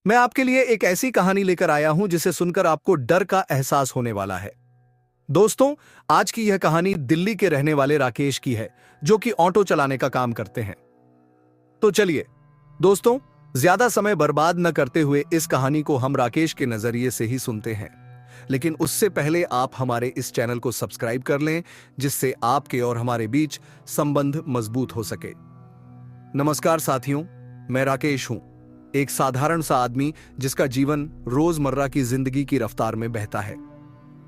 मैं आपके लिए एक ऐसी कहानी लेकर आया हूं जिसे सुनकर आपको डर का एहसास होने वाला है। दोस्तों, आज की यह कहानी दिल्ली के रहने वाले राकेश की है, जो कि ऑटो चलाने का काम करते हैं। तो चलिए दोस्तों, ज्यादा समय बर्बाद न करते हुए इस कहानी को हम राकेश के नजरिए से ही सुनते हैं। लेकिन उससे पहले आप हमारे इस चैनल को सब्सक्राइब कर लें, जिससे आपके और हमारे बीच संबंध मजबूत हो सके। नमस्कार साथियों, मैं राकेश हूं, एक साधारण सा आदमी जिसका जीवन रोजमर्रा की जिंदगी की रफ्तार में बहता है।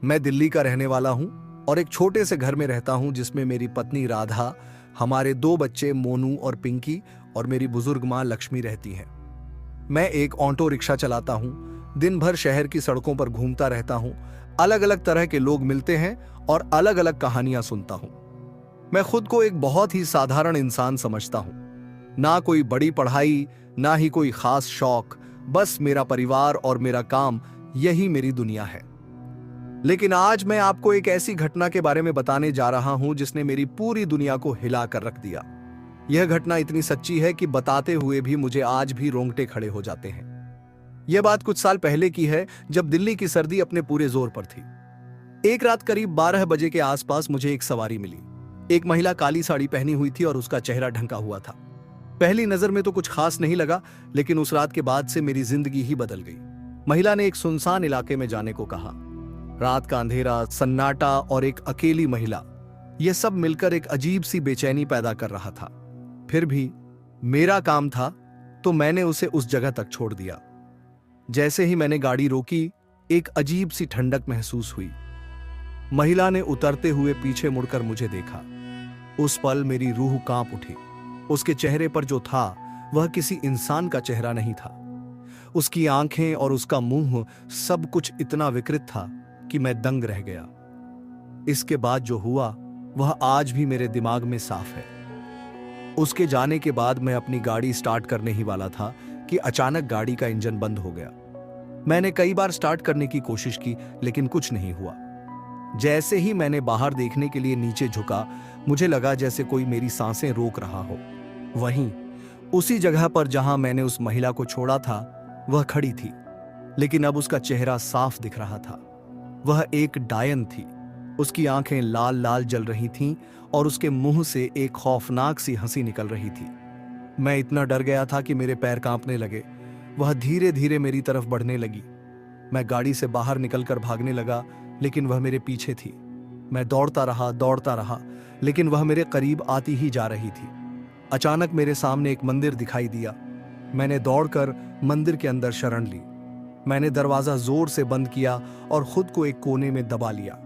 मैं दिल्ली का रहने वाला हूं और एक छोटे से घर में रहता हूं जिसमें मेरी पत्नी राधा, हमारे 2 बच्चे मोनू और पिंकी और मेरी बुजुर्ग मां लक्ष्मी रहती हैं। मैं एक ऑटो रिक्शा चलाता हूं, दिन भर शहर की सड़कों पर घूमता रहता हूं, अलग अलग तरह के लोग मिलते हैं और अलग अलग कहानियां सुनता हूं। मैं खुद को एक बहुत ही साधारण इंसान समझता हूं। ना कोई बड़ी पढ़ाई, ना ही कोई खास शौक, बस मेरा परिवार और मेरा काम, यही मेरी दुनिया है। लेकिन आज मैं आपको एक ऐसी घटना के बारे में बताने जा रहा हूं जिसने मेरी पूरी दुनिया को हिला कर रख दिया। यह घटना इतनी सच्ची है कि बताते हुए भी मुझे आज भी रोंगटे खड़े हो जाते हैं। यह बात कुछ साल पहले की है, जब दिल्ली की सर्दी अपने पूरे जोर पर थी। एक रात करीब 12 बजे के आसपास मुझे एक सवारी मिली। एक महिला काली साड़ी पहनी हुई थी और उसका चेहरा ढंका हुआ था। पहली नजर में तो कुछ खास नहीं लगा, लेकिन उस रात के बाद से मेरी जिंदगी ही बदल गई। महिला ने एक सुनसान इलाके में जाने को कहा। रात का अंधेरा, सन्नाटा और एक अकेली महिला, यह सब मिलकर एक अजीब सी बेचैनी पैदा कर रहा था। फिर भी मेरा काम था, तो मैंने उसे उस जगह तक छोड़ दिया। जैसे ही मैंने गाड़ी रोकी, एक अजीब सी ठंडक महसूस हुई। महिला ने उतरते हुए पीछे मुड़कर मुझे देखा। उस पल मेरी रूह कांप उठी। उसके चेहरे पर जो था, वह किसी इंसान का चेहरा नहीं था। उसकी आंखें और उसका मुंह, सब कुछ इतना विकृत था कि मैं दंग रह गया। इसके बाद जो हुआ, वह आज भी मेरे दिमाग में साफ है। उसके जाने के बाद मैं अपनी गाड़ी स्टार्ट करने ही वाला था कि अचानक गाड़ी का इंजन बंद हो गया। मैंने कई बार स्टार्ट करने की कोशिश की, लेकिन कुछ नहीं हुआ। जैसे ही मैंने बाहर देखने के लिए नीचे झुका, मुझे लगा जैसे कोई मेरी सांसें रोक रहा हो। वहीं उसी जगह पर जहां मैंने उस महिला को छोड़ा था, वह खड़ी थी, लेकिन अब उसका चेहरा साफ दिख रहा था। वह एक डायन थी। उसकी आंखें लाल लाल जल रही थीं और उसके मुंह से एक खौफनाक सी हंसी निकल रही थी। मैं इतना डर गया था कि मेरे पैर कांपने लगे। वह धीरे धीरे मेरी तरफ बढ़ने लगी। मैं गाड़ी से बाहर निकलकर भागने लगा, लेकिन वह मेरे पीछे थी। मैं दौड़ता रहा, लेकिन वह मेरे करीब आती ही जा रही थी। अचानक मेरे सामने एक मंदिर दिखाई दिया। मैंने दौड़कर मंदिर के अंदर शरण ली। मैंने दरवाजा जोर से बंद किया और खुद को एक कोने में दबा लिया।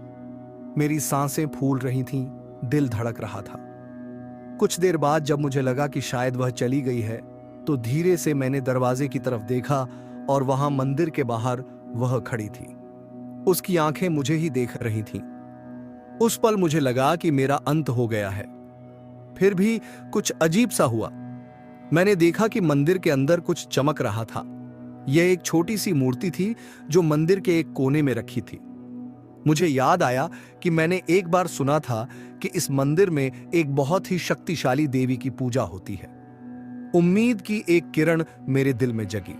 मेरी सांसें फूल रही थीं, दिल धड़क रहा था। कुछ देर बाद जब मुझे लगा कि शायद वह चली गई है, तो धीरे से मैंने दरवाजे की तरफ देखा और वहां मंदिर के बाहर वह खड़ी थी। उसकी आंखें मुझे ही देख रही थीं। उस पल मुझे लगा कि मेरा अंत हो गया है। फिर भी कुछ अजीब सा हुआ। मैंने देखा कि मंदिर के अंदर कुछ चमक रहा था। यह एक छोटी सी मूर्ति थी जो मंदिर के एक कोने में रखी थी। मुझे याद आया कि मैंने एक बार सुना था कि इस मंदिर में एक बहुत ही शक्तिशाली देवी की पूजा होती है। उम्मीद की एक किरण मेरे दिल में जगी।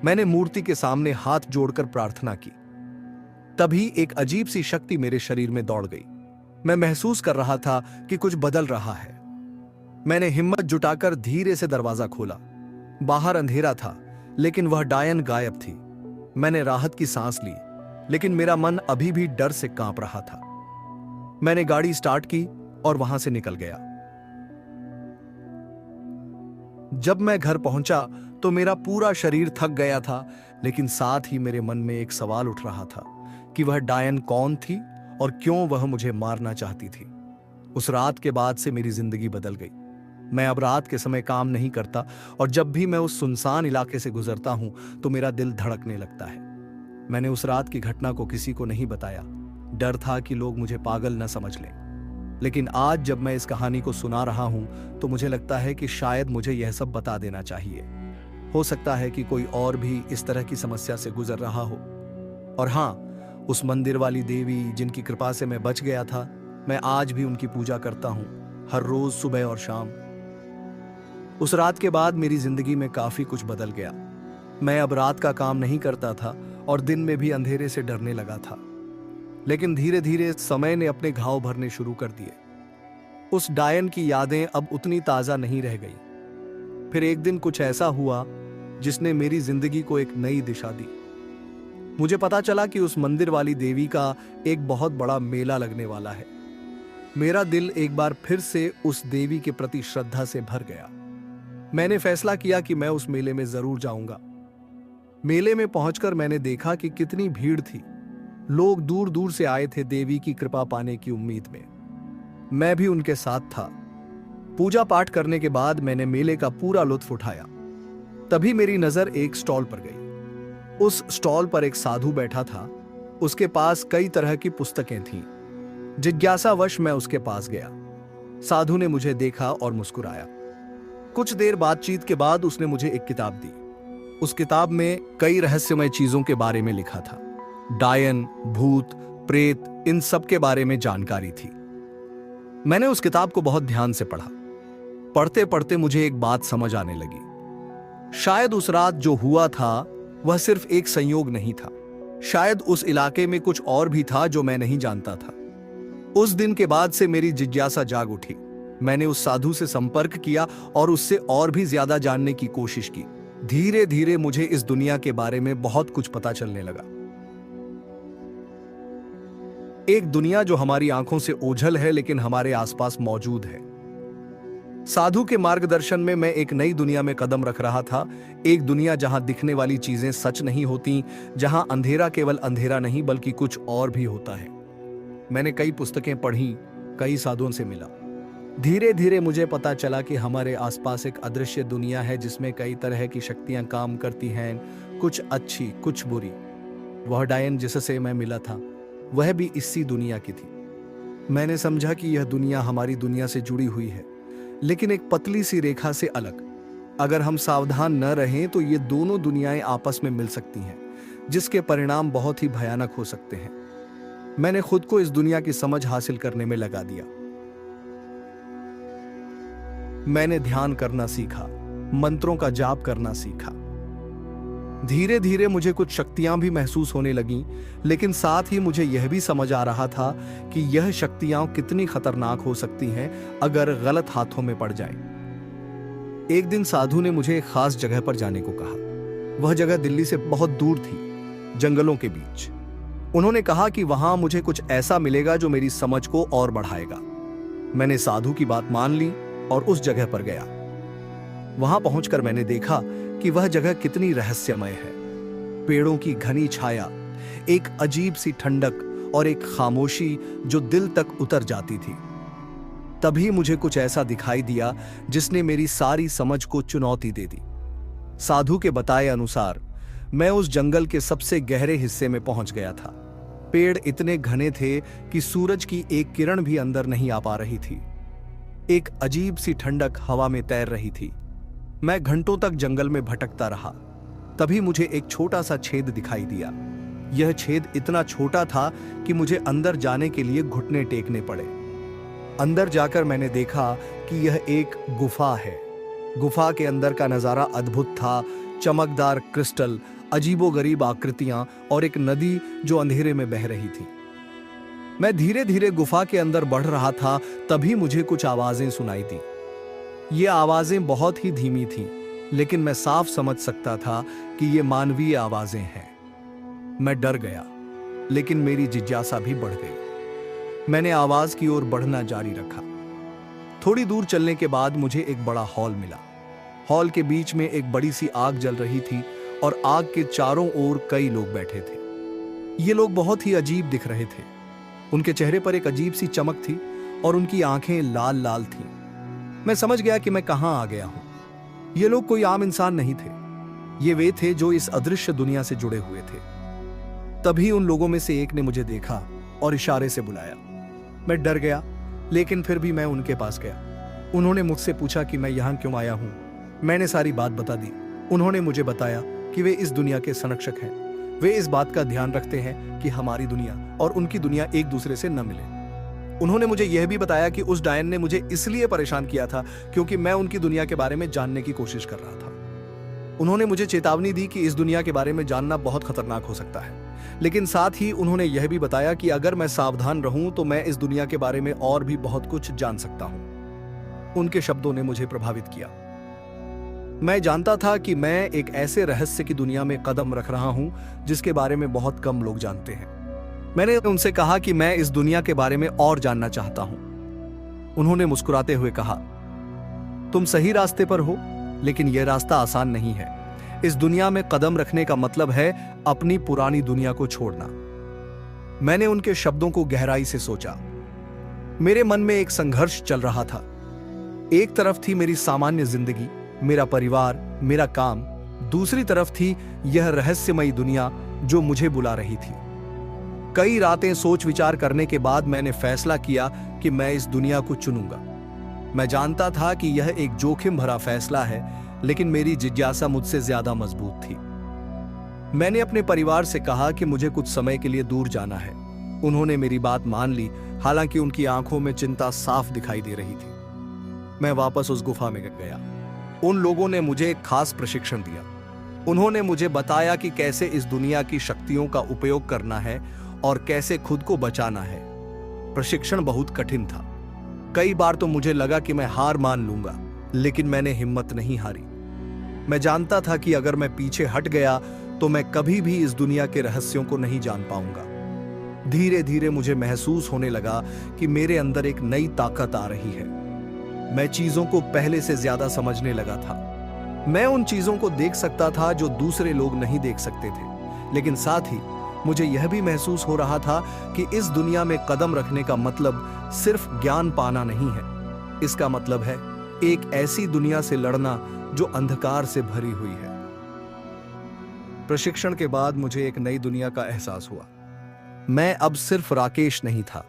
मैंने मूर्ति के सामने हाथ जोड़कर प्रार्थना की। तभी एक अजीब सी शक्ति मेरे शरीर में दौड़ गई। मैं महसूस कर रहा था कि कुछ बदल रहा है। मैंने हिम्मत जुटाकर धीरे से दरवाजा खोला। बाहर अंधेरा था, लेकिन वह डायन गायब थी। मैंने राहत की सांस ली, लेकिन मेरा मन अभी भी डर से कांप रहा था। मैंने गाड़ी स्टार्ट की और वहां से निकल गया। जब मैं घर पहुंचा तो मेरा पूरा शरीर थक गया था, लेकिन साथ ही मेरे मन में एक सवाल उठ रहा था कि वह डायन कौन थी और क्यों वह मुझे मारना चाहती थी। उस रात के बाद से मेरी जिंदगी बदल गई। मैं अब रात के समय काम नहीं करता और जब भी मैं उस सुनसान इलाके से गुजरता हूं तो मेरा दिल धड़कने लगता है। मैंने उस रात की घटना को किसी को नहीं बताया। डर था कि लोग मुझे पागल न समझ लें। लेकिन आज जब मैं इस कहानी को सुना रहा हूं तो मुझे लगता है कि शायद मुझे यह सब बता देना चाहिए। हो सकता है कि कोई और भी इस तरह की समस्या से गुजर रहा हो। और हाँ, उस मंदिर वाली देवी जिनकी कृपा से मैं बच गया था, मैं आज भी उनकी पूजा करता हूं, हर रोज सुबह और शाम। उस रात के बाद मेरी जिंदगी में काफी कुछ बदल गया। मैं अब रात का काम नहीं करता था और दिन में भी अंधेरे से डरने लगा था। लेकिन धीरे धीरे समय ने अपने घाव भरने शुरू कर दिए। उस डायन की यादें अब उतनी ताजा नहीं रह गई। फिर एक दिन कुछ ऐसा हुआ जिसने मेरी जिंदगी को एक नई दिशा दी। मुझे पता चला कि उस मंदिर वाली देवी का एक बहुत बड़ा मेला लगने वाला है। मेरा दिल एक बार फिर से उस देवी के प्रति श्रद्धा से भर गया। मैंने फैसला किया कि मैं उस मेले में जरूर जाऊंगा। मेले में पहुंचकर मैंने देखा कि कितनी भीड़ थी। लोग दूर दूर से आए थे देवी की कृपा पाने की उम्मीद में। मैं भी उनके साथ था। पूजा पाठ करने के बाद मैंने मेले का पूरा लुत्फ उठाया। तभी मेरी नजर एक स्टॉल पर गई। उस स्टॉल पर एक साधु बैठा था। उसके पास कई तरह की पुस्तकें थीं। जिज्ञासावश मैं उसके पास गया। साधु ने मुझे देखा और मुस्कुराया। कुछ देर बातचीत के बाद उसने मुझे एक किताब दी। उस किताब में कई रहस्यमय चीजों के बारे में लिखा था। डायन, भूत, प्रेत, इन सब के बारे में जानकारी थी। मैंने उस किताब को बहुत ध्यान से पढ़ा। पढ़ते पढ़ते मुझे एक बात समझ आने लगी। शायद उस रात जो हुआ था वह सिर्फ एक संयोग नहीं था। शायद उस इलाके में कुछ और भी था जो मैं नहीं जानता था। उस दिन के बाद से मेरी जिज्ञासा जाग उठी। मैंने उस साधु से संपर्क किया और उससे और भी ज्यादा जानने की कोशिश की। धीरे धीरे मुझे इस दुनिया के बारे में बहुत कुछ पता चलने लगा। एक दुनिया जो हमारी आंखों से ओझल है लेकिन हमारे आसपास मौजूद है। साधु के मार्गदर्शन में मैं एक नई दुनिया में कदम रख रहा था। एक दुनिया जहां दिखने वाली चीजें सच नहीं होती, जहां अंधेरा केवल अंधेरा नहीं बल्कि कुछ और भी होता है। मैंने कई पुस्तकें पढ़ी, कई साधुओं से मिला। धीरे धीरे मुझे पता चला कि हमारे आसपास एक अदृश्य दुनिया है जिसमें कई तरह की शक्तियां काम करती हैं, कुछ अच्छी, कुछ बुरी। वह डायन जिससे मैं मिला था वह भी इसी दुनिया की थी। मैंने समझा कि यह दुनिया हमारी दुनिया से जुड़ी हुई है, लेकिन एक पतली सी रेखा से अलग। अगर हम सावधान न रहें तो ये दोनों दुनियाएं आपस में मिल सकती हैं, जिसके परिणाम बहुत ही भयानक हो सकते हैं। मैंने खुद को इस दुनिया की समझ हासिल करने में लगा दिया। मैंने ध्यान करना सीखा, मंत्रों का जाप करना सीखा। धीरे धीरे मुझे कुछ शक्तियां भी महसूस होने लगीं, लेकिन साथ ही मुझे यह भी समझ आ रहा था कि यह शक्तियां कितनी खतरनाक हो सकती हैं अगर गलत हाथों में पड़ जाएं। एक दिन साधु ने मुझे एक खास जगह पर जाने को कहा। वह जगह दिल्ली से बहुत दूर थी, जंगलों के बीच। उन्होंने कहा कि वहां मुझे कुछ ऐसा मिलेगा जो मेरी समझ को और बढ़ाएगा। मैंने साधु की बात मान ली और उस जगह पर गया। वहां पहुंचकर मैंने देखा कि वह जगह कितनी रहस्यमय है। पेड़ों की घनी छाया, एक अजीब सी ठंडक और एक खामोशी जो दिल तक उतर जाती थी। तभी मुझे कुछ ऐसा दिखाई दिया जिसने मेरी सारी समझ को चुनौती दे दी। साधु के बताए अनुसार मैं उस जंगल के सबसे गहरे हिस्से में पहुंच गया था। पेड़ इतने घने थे कि सूरज की एक किरण भी अंदर नहीं आ पा रही थी। एक अजीब सी ठंडक हवा में तैर रही थी। मैं घंटों तक जंगल में भटकता रहा। तभी मुझे एक छोटा सा छेद दिखाई दिया। यह छेद इतना छोटा था कि मुझे अंदर जाने के लिए घुटने टेकने पड़े। अंदर जाकर मैंने देखा कि यह एक गुफा है। गुफा के अंदर का नजारा अद्भुत था। चमकदार क्रिस्टल, अजीबोगरीब आकृतियां और एक नदी जो अंधेरे में बह रही थी। मैं धीरे धीरे गुफा के अंदर बढ़ रहा था। तभी मुझे कुछ आवाजें सुनाई दी। ये आवाजें बहुत ही धीमी थीं, लेकिन मैं साफ समझ सकता था कि ये मानवीय आवाजें हैं। मैं डर गया, लेकिन मेरी जिज्ञासा भी बढ़ गई। मैंने आवाज की ओर बढ़ना जारी रखा। थोड़ी दूर चलने के बाद मुझे एक बड़ा हॉल मिला। हॉल के बीच में एक बड़ी सी आग जल रही थी और आग के चारों ओर कई लोग बैठे थे। ये लोग बहुत ही अजीब दिख रहे थे। उनके चेहरे पर एक अजीब सी चमक थी और उनकी आंखें लाल लाल थीं। मैं समझ गया कि मैं कहां आ गया हूं। ये लोग कोई आम इंसान नहीं थे। ये वे थे जो इस अदृश्य दुनिया से जुड़े हुए थे। तभी उन लोगों में से एक ने मुझे देखा और इशारे से बुलाया। मैं डर गया, लेकिन फिर भी मैं उनके पास गया। उन्होंने मुझसे पूछा कि मैं यहां क्यों आया हूं। मैंने सारी बात बता दी। उन्होंने मुझे बताया कि वे इस दुनिया के संरक्षक हैं। वे इस बात का ध्यान रखते हैं कि हमारी दुनिया और उनकी दुनिया एक दूसरे से न मिले। उन्होंने मुझे यह भी बताया कि उस डायन ने मुझे इसलिए परेशान किया था क्योंकि मैं उनकी दुनिया के बारे में जानने की कोशिश कर रहा था। उन्होंने मुझे चेतावनी दी कि इस दुनिया के बारे में जानना बहुत खतरनाक हो सकता है, लेकिन साथ ही उन्होंने यह भी बताया कि अगर मैं सावधान रहूं तो मैं इस दुनिया के बारे में और भी बहुत कुछ जान सकता हूं। उनके शब्दों ने मुझे प्रभावित किया। मैं जानता था कि मैं एक ऐसे रहस्य की दुनिया में कदम रख रहा हूं जिसके बारे में बहुत कम लोग जानते हैं। मैंने उनसे कहा कि मैं इस दुनिया के बारे में और जानना चाहता हूं। उन्होंने मुस्कुराते हुए कहा, तुम सही रास्ते पर हो, लेकिन यह रास्ता आसान नहीं है। इस दुनिया में कदम रखने का मतलब है अपनी पुरानी दुनिया को छोड़ना। मैंने उनके शब्दों को गहराई से सोचा। मेरे मन में एक संघर्ष चल रहा था। एक तरफ थी मेरी सामान्य जिंदगी, मेरा परिवार, मेरा काम। दूसरी तरफ थी यह रहस्यमयी दुनिया जो मुझे बुला रही थी। कई रातें सोच विचार करने के बाद मैंने फैसला किया कि मैं इस दुनिया को चुनूंगा। मैं जानता था कि यह एक जोखिम भरा फैसला है, लेकिन मेरी जिज्ञासा मुझसे ज्यादा मजबूत थी। मैंने अपने परिवार से कहा कि मुझे कुछ समय के लिए दूर जाना है। उन्होंने मेरी बात मान ली, हालांकि उनकी आंखों में चिंता साफ दिखाई दे रही थी। मैं वापस उस गुफा में गया। उन लोगों ने मुझे एक खास प्रशिक्षण दिया। उन्होंने मुझे बताया कि कैसे इस दुनिया की शक्तियों का उपयोग करना है और कैसे खुद को बचाना है। प्रशिक्षण बहुत कठिन था। कई बार तो मुझे लगा कि मैं हार मान लूंगा, लेकिन मैंने हिम्मत नहीं हारी। मैं जानता था कि अगर मैं पीछे हट गया तो मैं कभी भी इस दुनिया के रहस्यों को नहीं जान पाऊंगा। धीरे धीरे मुझे महसूस होने लगा कि मेरे अंदर एक नई ताकत आ रही है। मैं चीजों को पहले से ज्यादा समझने लगा था। मैं उन चीजों को देख सकता था जो दूसरे लोग नहीं देख सकते थे, लेकिन साथ ही मुझे यह भी महसूस हो रहा था कि इस दुनिया में कदम रखने का मतलब सिर्फ ज्ञान पाना नहीं है। इसका मतलब है एक ऐसी दुनिया से लड़ना जो अंधकार से भरी हुई है। प्रशिक्षण के बाद मुझे एक नई दुनिया का एहसास हुआ। मैं अब सिर्फ राकेश नहीं था,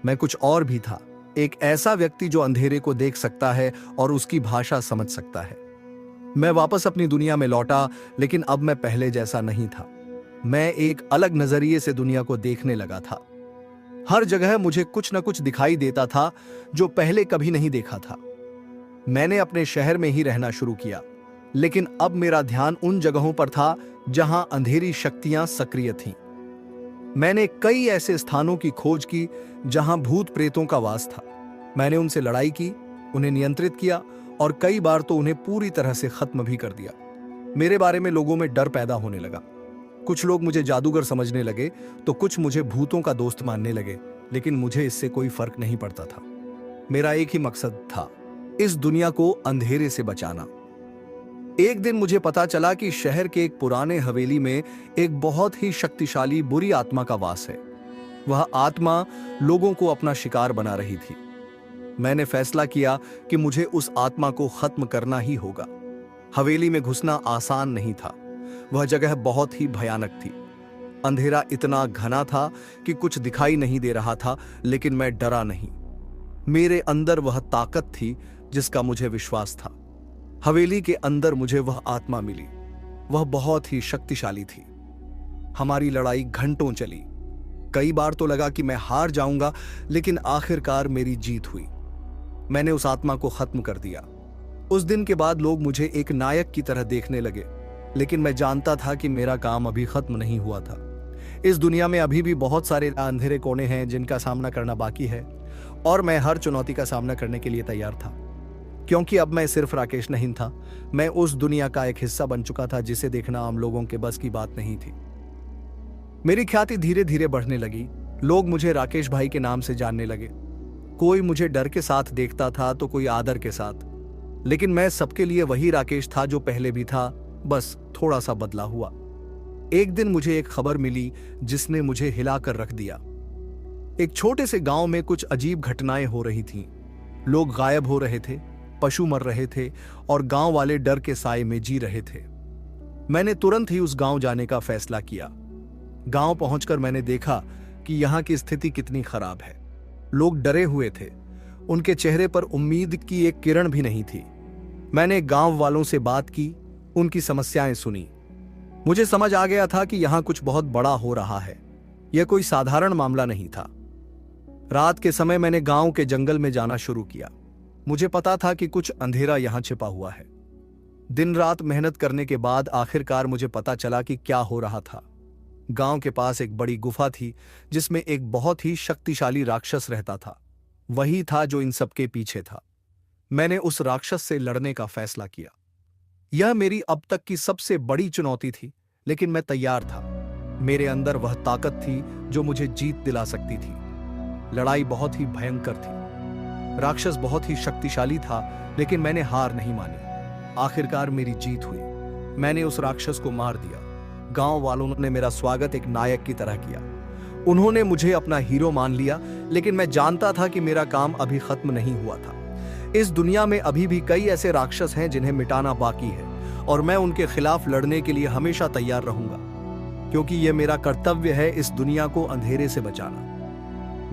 मैं कुछ और भी था। एक ऐसा व्यक्ति जो अंधेरे को देख सकता है और उसकी भाषा समझ सकता है। मैं वापस अपनी दुनिया में लौटा, लेकिन अब मैं पहले जैसा नहीं था। मैं एक अलग नजरिए से दुनिया को देखने लगा था। हर जगह मुझे कुछ न कुछ दिखाई देता था जो पहले कभी नहीं देखा था। मैंने अपने शहर में ही रहना शुरू किया, लेकिन अब मेरा ध्यान उन जगहों पर था जहां अंधेरी शक्तियां सक्रिय थीं। मैंने कई ऐसे स्थानों की खोज की जहां भूत प्रेतों का वास था। मैंने उनसे लड़ाई की, उन्हें नियंत्रित किया और कई बार तो उन्हें पूरी तरह से खत्म भी कर दिया। मेरे बारे में लोगों में डर पैदा होने लगा। कुछ लोग मुझे जादूगर समझने लगे तो कुछ मुझे भूतों का दोस्त मानने लगे, लेकिन मुझे इससे कोई फर्क नहीं पड़ता था। मेरा एक ही मकसद था, इस दुनिया को अंधेरे से बचाना। एक दिन मुझे पता चला कि शहर के एक पुराने हवेली में एक बहुत ही शक्तिशाली बुरी आत्मा का वास है। वह आत्मा लोगों को अपना शिकार बना रही थी। मैंने फैसला किया कि मुझे उस आत्मा को खत्म करना ही होगा। हवेली में घुसना आसान नहीं था। वह जगह बहुत ही भयानक थी। अंधेरा इतना घना था कि कुछ दिखाई नहीं दे रहा था, लेकिन मैं डरा नहीं। मेरे अंदर वह ताकत थी जिसका मुझे विश्वास था। हवेली के अंदर मुझे वह आत्मा मिली। वह बहुत ही शक्तिशाली थी। हमारी लड़ाई घंटों चली। कई बार तो लगा कि मैं हार जाऊंगा, लेकिन आखिरकार मेरी जीत हुई। मैंने उस आत्मा को खत्म कर दिया। उस दिन के बाद लोग मुझे एक नायक की तरह देखने लगे, लेकिन मैं जानता था कि मेरा काम अभी खत्म नहीं हुआ था। इस दुनिया में अभी भी बहुत सारे अंधेरे कोने हैं जिनका सामना करना बाकी है, और मैं हर चुनौती का सामना करने के लिए तैयार था। क्योंकि अब मैं सिर्फ राकेश नहीं था, मैं उस दुनिया का एक हिस्सा बन चुका था जिसे देखना आम लोगों के बस की बात नहीं थी। मेरी ख्याति धीरे धीरे बढ़ने लगी। लोग मुझे राकेश भाई के नाम से जानने लगे। कोई मुझे डर के साथ देखता था तो कोई आदर के साथ, लेकिन मैं सबके लिए वही राकेश था जो पहले भी था, बस थोड़ा सा बदला हुआ। एक दिन मुझे एक खबर मिली जिसने मुझे हिलाकर रख दिया। एक छोटे से गांव में कुछ अजीब घटनाएं हो रही थीं। लोग गायब हो रहे थे, पशु मर रहे थे और गांव वाले डर के साए में जी रहे थे। मैंने तुरंत ही उस गांव जाने का फैसला किया। गांव पहुंचकर मैंने देखा कि यहां की स्थिति कितनी खराब है। लोग डरे हुए थे। उनके चेहरे पर उम्मीद की एक किरण भी नहीं थी। मैंने गांव वालों से बात की, उनकी समस्याएं सुनी। मुझे समझ आ गया था कि यहां कुछ बहुत बड़ा हो रहा है। यह कोई साधारण मामला नहीं था। रात के समय मैंने गांव के जंगल में जाना शुरू किया। मुझे पता था कि कुछ अंधेरा यहां छिपा हुआ है। दिन रात मेहनत करने के बाद आखिरकार मुझे पता चला कि क्या हो रहा था। गांव के पास एक बड़ी गुफा थी जिसमें एक बहुत ही शक्तिशाली राक्षस रहता था। वही था जो इन सबके पीछे था। मैंने उस राक्षस से लड़ने का फैसला किया। यह मेरी अब तक की सबसे बड़ी चुनौती थी, लेकिन मैं तैयार था। मेरे अंदर वह ताकत थी जो मुझे जीत दिला सकती थी। लड़ाई बहुत ही भयंकर थी। राक्षस बहुत ही शक्तिशाली था, लेकिन मैंने हार नहीं मानी। आखिरकार मेरी जीत हुई। मैंने उस राक्षस को मार दिया। गांव वालों ने मेरा स्वागत एक नायक की तरह किया। उन्होंने मुझे अपना हीरो मान लिया, लेकिन मैं जानता था कि मेरा काम अभी खत्म नहीं हुआ था। इस दुनिया में अभी भी कई ऐसे राक्षस हैं जिन्हें मिटाना बाकी है, और मैं उनके खिलाफ लड़ने के लिए हमेशा तैयार रहूंगा, क्योंकि यह मेरा कर्तव्य है इस दुनिया को अंधेरे से बचाना।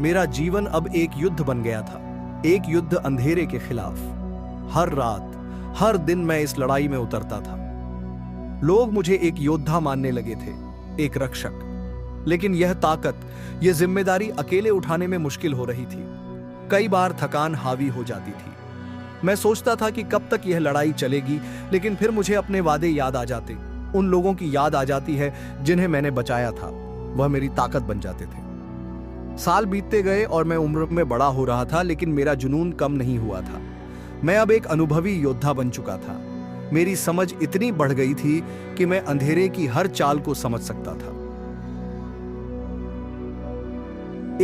मेरा जीवन अब एक युद्ध बन गया था, एक युद्ध अंधेरे के खिलाफ। हर रात, हर दिन मैं इस लड़ाई में उतरता था। लोग मुझे एक योद्धा मानने लगे थे, एक रक्षक। लेकिन यह ताकत, यह जिम्मेदारी अकेले उठाने में मुश्किल हो रही थी। कई बार थकान हावी हो जाती थी। मैं सोचता था कि कब तक यह लड़ाई चलेगी, लेकिन फिर मुझे अपने वादे याद आ जाते। उन लोगों की याद आ जाती है जिन्हें मैंने बचाया था। वह मेरी ताकत बन जाते थे। साल बीतते गए और मैं उम्र में बड़ा हो रहा था, लेकिन मेरा जुनून कम नहीं हुआ था। मैं अब एक अनुभवी योद्धा बन चुका था। मेरी समझ इतनी बढ़ गई थी कि मैं अंधेरे की हर चाल को समझ सकता था।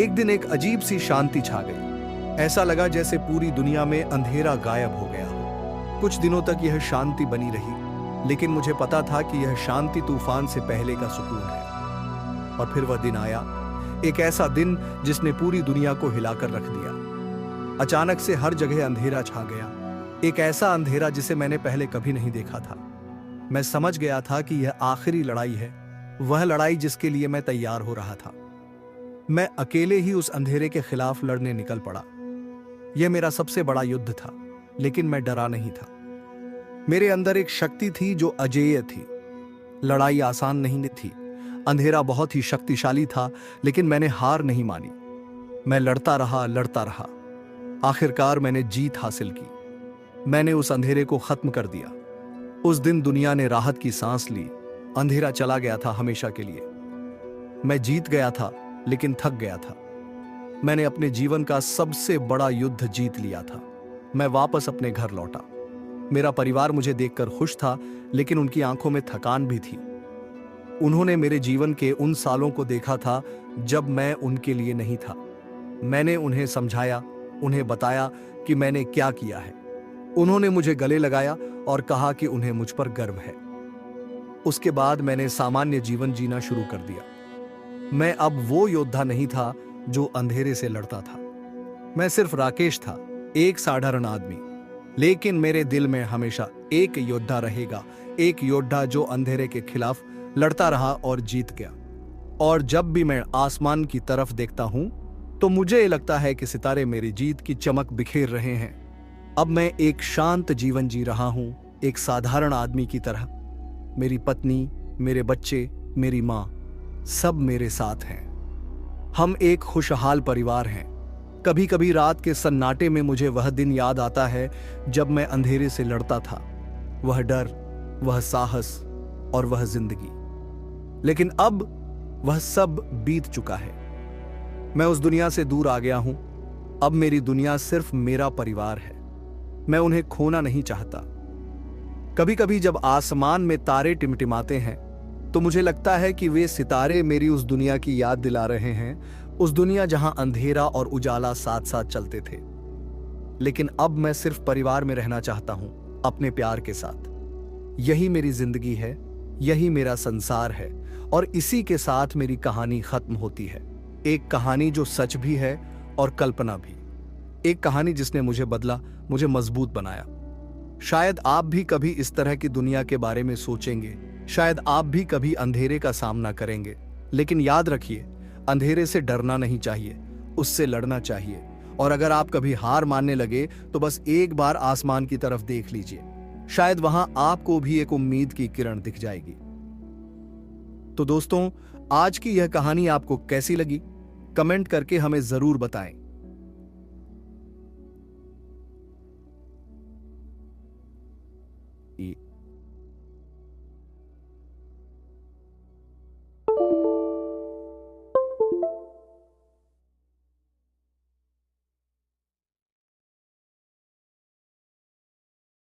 एक दिन एक अजीब सी शांति छा गई। ऐसा लगा जैसे पूरी दुनिया में अंधेरा गायब हो गया हो। कुछ दिनों तक यह शांति बनी रही, लेकिन मुझे पता था कि यह शांति तूफान से पहले का सुकून है। और फिर वह दिन आया, एक ऐसा दिन जिसने पूरी दुनिया को हिलाकर रख दिया। अचानक से हर जगह अंधेरा छा गया, एक ऐसा अंधेरा जिसे मैंने पहले कभी नहीं देखा था। मैं समझ गया था कि यह आखिरी लड़ाई है, वह लड़ाई जिसके लिए मैं तैयार हो रहा था। मैं अकेले ही उस अंधेरे के खिलाफ लड़ने निकल पड़ा। यह मेरा सबसे बड़ा युद्ध था, लेकिन मैं डरा नहीं था। मेरे अंदर एक शक्ति थी जो अजेय थी। लड़ाई आसान नहीं थी। अंधेरा बहुत ही शक्तिशाली था, लेकिन मैंने हार नहीं मानी। मैं लड़ता रहा, लड़ता रहा। आखिरकार मैंने जीत हासिल की। मैंने उस अंधेरे को खत्म कर दिया। उस दिन दुनिया ने राहत की सांस ली। अंधेरा चला गया था हमेशा के लिए। मैं जीत गया था, लेकिन थक गया था। मैंने अपने जीवन का सबसे बड़ा युद्ध जीत लिया था। मैं वापस अपने घर लौटा। मेरा परिवार मुझे देखकर खुश था, लेकिन उनकी आंखों में थकान भी थी। उन्होंने मेरे जीवन के उन सालों को देखा था जब मैं उनके लिए नहीं था। मैंने उन्हें समझाया, उन्हें बताया कि मैंने क्या किया है। उन्होंने मुझे गले लगाया और कहा कि उन्हें मुझ पर गर्व है। उसके बाद मैंने सामान्य जीवन जीना शुरू कर दिया। मैं अब वो योद्धा नहीं था जो अंधेरे से लड़ता था। मैं सिर्फ राकेश था, एक साधारण आदमी। लेकिन मेरे दिल में हमेशा एक योद्धा रहेगा, एक योद्धा जो अंधेरे के खिलाफ लड़ता रहा और जीत गया। और जब भी मैं आसमान की तरफ देखता हूं, तो मुझे लगता है कि सितारे मेरी जीत की चमक बिखेर रहे हैं। अब मैं एक शांत जीवन जी रहा हूं, एक साधारण आदमी की तरह। मेरी पत्नी, मेरे बच्चे, मेरी माँ, सब मेरे साथ हैं। हम एक खुशहाल परिवार हैं। कभी कभी रात के सन्नाटे में मुझे वह दिन याद आता है जब मैं अंधेरे से लड़ता था। वह डर, वह साहस और वह जिंदगी। लेकिन अब वह सब बीत चुका है। मैं उस दुनिया से दूर आ गया हूं। अब मेरी दुनिया सिर्फ मेरा परिवार है। मैं उन्हें खोना नहीं चाहता। कभी कभी जब आसमान में तारे टिमटिमाते हैं, तो मुझे लगता है कि वे सितारे मेरी उस दुनिया की याद दिला रहे हैं, उस दुनिया जहां अंधेरा और उजाला साथ साथ चलते थे। लेकिन अब मैं सिर्फ परिवार में रहना चाहता हूं, अपने प्यार के साथ। यही मेरी जिंदगी है, यही मेरा संसार है, और इसी के साथ मेरी कहानी खत्म होती है। एक कहानी जो सच भी है और कल्पना भी। एक कहानी जिसने मुझे बदला, मुझे मजबूत बनाया। शायद आप भी कभी इस तरह की दुनिया के बारे में सोचेंगे। शायद आप भी कभी अंधेरे का सामना करेंगे। लेकिन याद रखिए, अंधेरे से डरना नहीं चाहिए, उससे लड़ना चाहिए। और अगर आप कभी हार मानने लगे, तो बस एक बार आसमान की तरफ देख लीजिए। शायद वहां आपको भी एक उम्मीद की किरण दिख जाएगी। तो दोस्तों, आज की यह कहानी आपको कैसी लगी? कमेंट करके हमें जरूर बताएं।